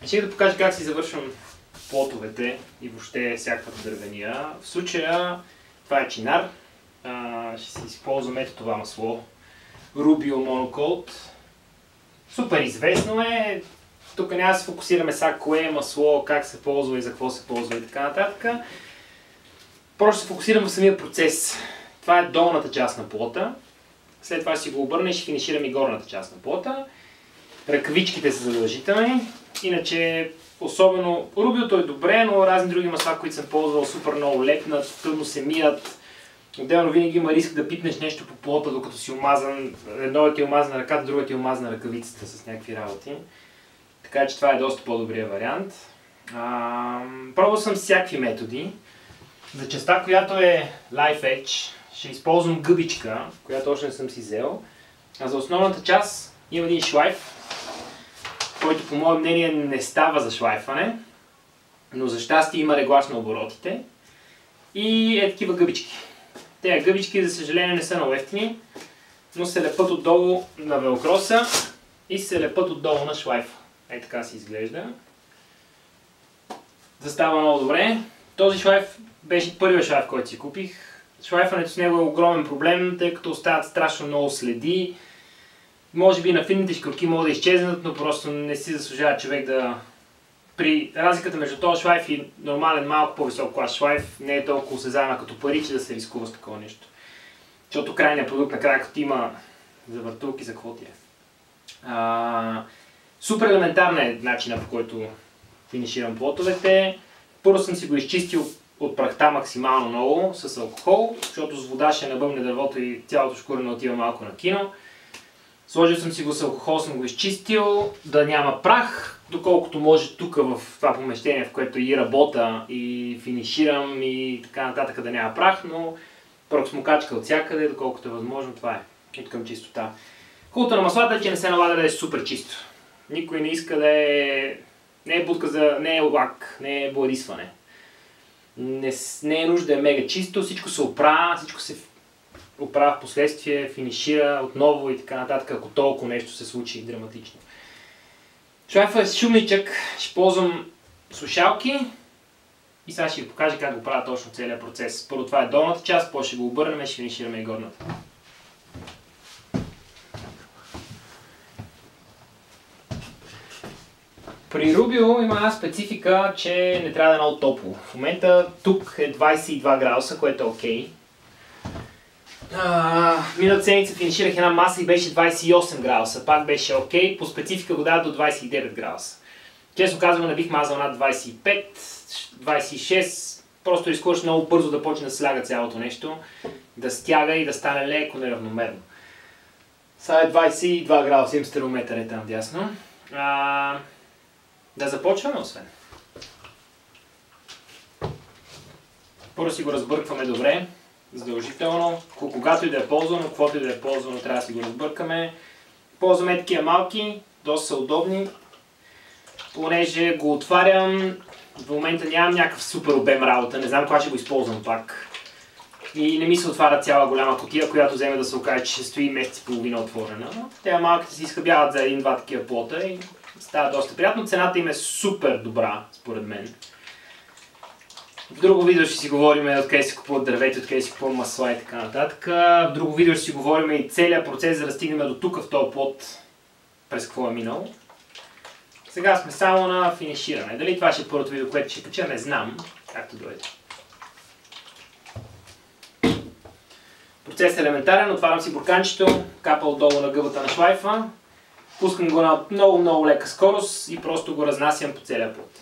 Ще да покажа как си завършвам плотовете и въобще всякаквата дървения. В случая това е чинар. Ще си използвам ето това масло. Rubio Monocoat. Супер известно е. Тук няма да се фокусираме сега кое е масло, как се ползва и за какво се ползва и така нататък. Просто се фокусирам в самия процес. Това е долната част на плота. След това ще си го обърна и ще финиширам и горната част на плота. Ръкавичките са задължителни. Иначе, особено рубиото е добре, но разни други масла, които съм ползвал, супер много лепнат, трудно се мият. Отделно винаги има риск да пипнеш нещо по плота, докато си омазан. Едно ти е омазана ръката, друго ти е омазана ръкавицата с някакви работи. Така че това е доста по-добрия вариант. Пробвал съм всякакви методи. За частта, която е Life Edge, ще използвам гъбичка, която още не съм си взел. А за основната част има един шлайф, който по мое мнение не става за шлайфане, но за щастие има реглаж на оборотите. И е такива гъбички. Тези гъбички, за съжаление, не са много ефтини, но се лепат отдолу на велкроса и се лепат отдолу на шлайфа. Е така си изглежда. Застава много добре. Този шлайф беше първият шлайф, който си купих. Шлайфането с него е огромен проблем, тъй като остават страшно много следи. Може би на финните шкурки могат да изчезнат, но просто не си заслужава човек да... При разликата между този шлайф и нормален малко по-висок клас шлайф не е толкова осезаема като пари, че да се рискува с такова нещо. Защото крайният продукт накрая като има завъртулки за какво ти е. Супер елементарна е начина, по който финиширам плотовете. Първо съм си го изчистил от прахта максимално много с алкохол, защото с вода ще набъмне дървото и цялото шкурене отива малко на кино. Сложил съм си го с алкохол, съм го изчистил, да няма прах, доколкото може тук в това помещение, в което и работя, и финиширам и така нататък да няма прах, но първо смокачка от всякъде, доколкото е възможно, това е от към чистота. Хубавото на маслата е, че не се налага да е супер чисто. Никой не иска да е... Не е будка за... не е лак, не е бладисване. Не е нужда да е мега чисто, всичко се оправя, всичко се оправя в последствие, финишира отново и така нататък, ако толкова нещо се случи драматично. Шлайфът е шумничък, ще ползвам слушалки и сега ще ви покажа как го правя точно целият процес. Първо това е долната част, после ще го обърнем и ще финишираме и горната. При Rubio има една специфика, че не трябва да е много топло. В момента тук е 22 градуса, което е окей. Миналата седмица финиширах една маса и беше 28 градуса, пак беше окей. По специфика го дава до 29 градуса. Честно казвам, не бих мазал над 25, 26. Просто рискуваш много бързо да почне да сляга цялото нещо, да стяга и да стане леко неравномерно. Сега е 22 градуса, им стерометър е там дясно. Да започваме освен. Първо си го разбъркваме добре, задължително. Когато и да е ползвано, каквото и да е ползвано, трябва да си го разбъркаме. Ползваме такива малки, доста са удобни. Понеже го отварям, в момента нямам някакъв супер обем работа, не знам кога ще го използвам пак. И не ми се отваря цяла голяма кутия, която вземе да се окаже, че ще стои месец и половина отворена. Те малките си изхъбяват за един-два такива плота и става доста приятно. Цената им е супер добра, според мен. В друго видео ще си говорим откъде се купуват дървета, откъде се купуват масла и така нататък. В друго видео ще си говорим и целият процес, за да стигнем до тук в този плот, през какво е минало. Сега сме само на финиширане. Дали това ще е първото видео, което ще кача, не знам, както дойде. Процесът е елементарен, отварям си бурканчето, капа отдолу на гъбата на шлайфа, пускам го на много лека скорост и просто го разнасям по целия плот.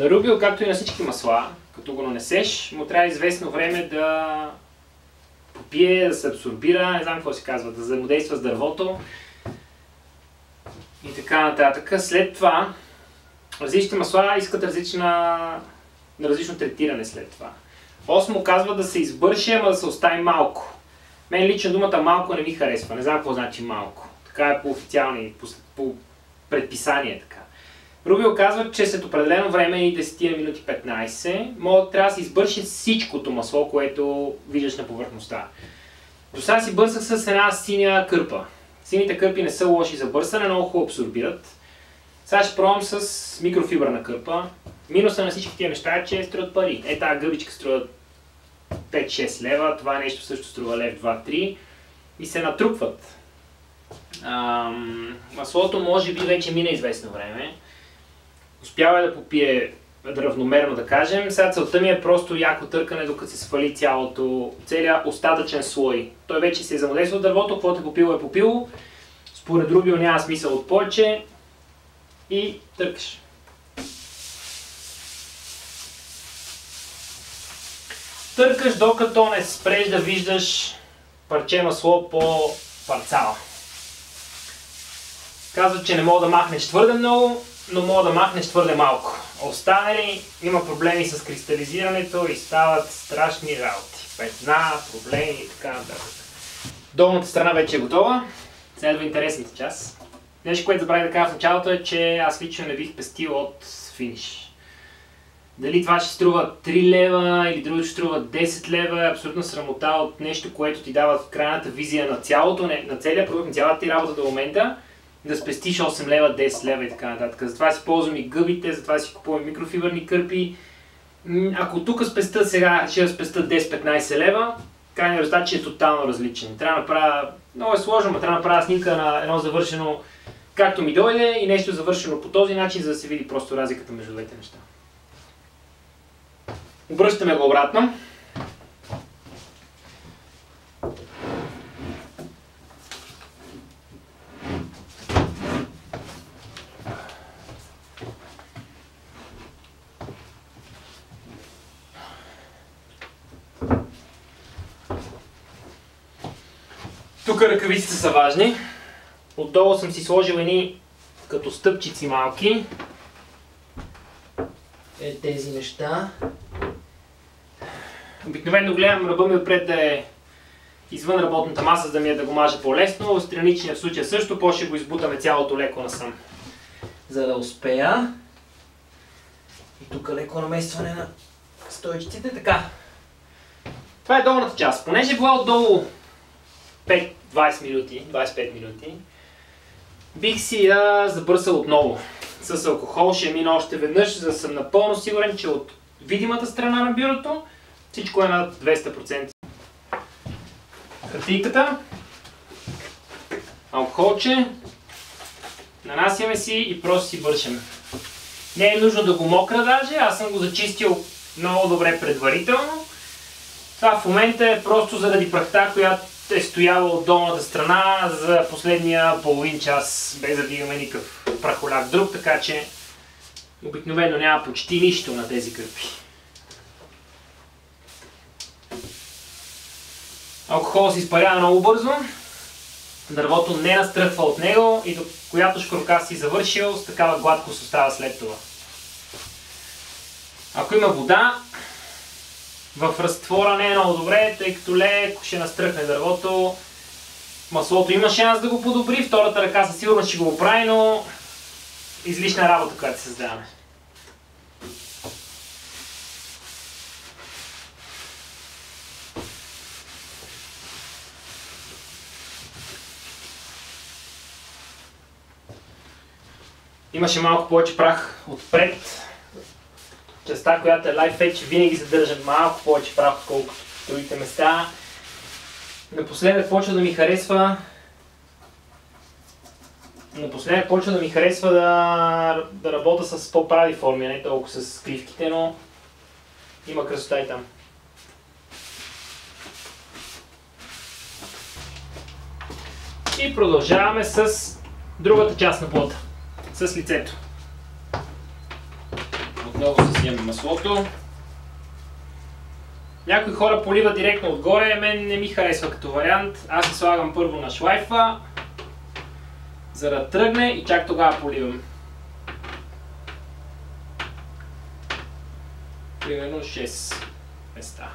На рубио, както и на всички масла, като го нанесеш, му трябва известно време да попие, да се абсорбира, не знам какво се казва, да взаимодейства с дървото и така нататък. След това, различните масла искат различно третиране след това. Осмо казва да се избърше, ама да се остави малко. Мен лично думата малко не ми харесва, не знам какво значи малко. Така е по официални, по предписание така. Рубио казва, че след определено време и 10 минути 15, трябва да се избърши всичкото масло, което виждаш на повърхността. До сега си бърсах с една синя кърпа. Сините кърпи не са лоши за бърсане, много хубаво абсорбират. Сега ще пробвам с микрофибрана кърпа. Минуса на всички тия неща е, че струват пари. Тази гъбичка струва 5-6 лева, това нещо също струва лев 2-3 и се натрупват. Маслото може би вече мина известно време. Успява да попие равномерно, да кажем. Сега целта ми е просто яко търкане, докато се свали целият остатъчен слой. Той вече се е взаимодействал дървото, каквото е попило. Според Рубио няма смисъл от повече. И търкаш. Търкаш, докато не спреш да виждаш парче масло по парцала. Казва, че не мога да махнеш твърде много, но мога да махнеш твърде малко. Останали има проблеми с кристализирането и стават страшни работи. Петна, проблеми и така нататък. Долната страна вече е готова. Следва интересната част. Нещо, което забравих да кажа в началото е, че аз лично не бих пестил от финиш. Дали това ще струва 3 лева или другото ще струва 10 лева е абсолютно срамота от нещо, което ти дава крайната визия на целия продукт, на цялата ти работа до момента, да спестиш 8 лева, 10 лева и така нататък. Затова си ползвам и гъбите, затова си купувам микрофибърни кърпи. Ако тук спеста сега, ще спеста 10-15 лева, крайният резултат ще е тотално различен. Трябва да направя, много е сложно, но трябва да направя снимка на едно завършено както ми дойде и нещо завършено по този начин, за да се види просто разликата между двете неща. Обръщаме го обратно. Тук ръкавиците са важни. Отдолу съм си сложил едни като стъпчици малки. Тези неща. Обикновено гледам ръба ми отпред да е извън работната маса, за да ми е да го мажа по-лесно. Страничния в случая също, после ще го избутаме цялото леко насам. За да успея. И тук леко наместване на стойчиците. Така. Това е долната част. Понеже е била отдолу 20 минути, 25 минути, бих си я забърсал отново. С алкохол ще мина още веднъж, за да съм напълно сигурен, че от видимата страна на бюрото всичко е на 200%. Хартийката, алкохолче, нанасяме си и просто си бършем. Не е нужно да го мокра даже, аз съм го зачистил много добре предварително. Това в момента е просто заради прахта, която е стояла от долната страна за последния половин час, без да имаме никакъв прахоляк друг, така че обикновено няма почти нищо на тези кърпи. Алкохол се изпарява много бързо, дървото не настръхва от него и до която шкурка си завършил, с такава гладкост остава след това. Ако има вода, в разтвора не е много добре, тъй като леко ще настръхне дървото. Маслото има шанс да го подобри, втората ръка със сигурност ще го оправи, но излишна работа, която се създаваме. Имаше малко повече прах отпред. Частта, която е Life Edge, винаги задържа малко повече прах, отколкото в другите места. Напоследък почва да ми харесва да работя с по-прави форми, а не толкова с кривките, но има красота и там. И продължаваме с другата част на плота, с лицето. Много се снимаме маслото. Някои хора поливат директно отгоре, мен не ми харесва като вариант. Аз се слагам първо на шлайфа, за да тръгне и чак тогава поливам. Примерно 6 места.